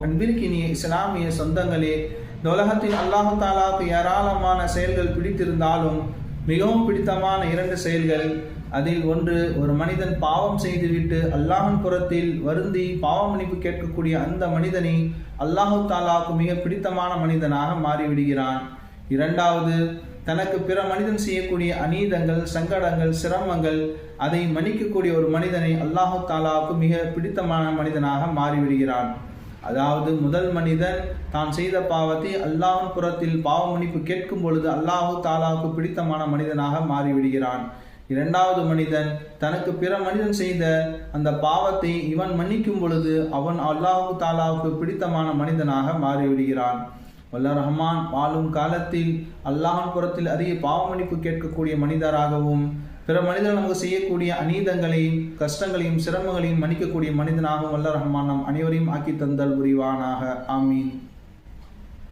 அன்பிற்கினிய இஸ்லாமிய சொந்தங்களே, இந்த உலகத்தில் அல்லாஹு தாலாவுக்கு ஏராளமான செயல்கள் பிடித்திருந்தாலும் மிகவும் பிடித்தமான 2 செயல்கள். அதில் ஒன்று, ஒரு மனிதன் பாவம் செய்துவிட்டு அல்லாஹின் புறத்தில் வருந்தி பாவ மன்னிப்பு கேட்கக்கூடிய அந்த மனிதனை அல்லாஹு தாலாவுக்கு மிக பிடித்தமான மனிதனாக மாறிவிடுகிறான். 2வது, தனக்கு பிற மனிதன் செய்யக்கூடிய அநீதங்கள், சங்கடங்கள், சிரமங்கள் அதை மன்னிக்கக்கூடிய ஒரு மனிதனை அல்லாஹு தாலாவுக்கு மிக பிடித்தமான மனிதனாக மாறிவிடுகிறான். அதாவது முதல் மனிதன் தான் செய்த பாவத்தை அல்லாஹின் புறத்தில் பாவ மன்னிப்பு கேட்கும் பொழுது அல்லாஹு தாலாவுக்கு பிடித்தமான மனிதனாக மாறிவிடுகிறான். 2வது மனிதன் தனக்கு பிற மனிதன் செய்த அந்த பாவத்தை இவன் மன்னிக்கும் பொழுது அவன் அல்லாஹு தாலாவுக்கு பிடித்தமான மனிதனாக மாறிவிடுகிறான். வல்ல ரஹ்மான் வாழும் காலத்தில் அல்லாஹின் புறத்தில் அதிக பாவ மன்னிப்பு கேட்கக்கூடிய மனிதராகவும், பிற மனிதர்கள் நமக்கு செய்யக்கூடிய அநீதங்களையும், கஷ்டங்களையும், சிரமங்களையும் மன்னிக்கக்கூடிய மனிதனாகவும் வல்ல ரஹ்மான் நம் அனைவரையும் ஆக்கி தந்தல் புரிவானாக. ஆமீன்.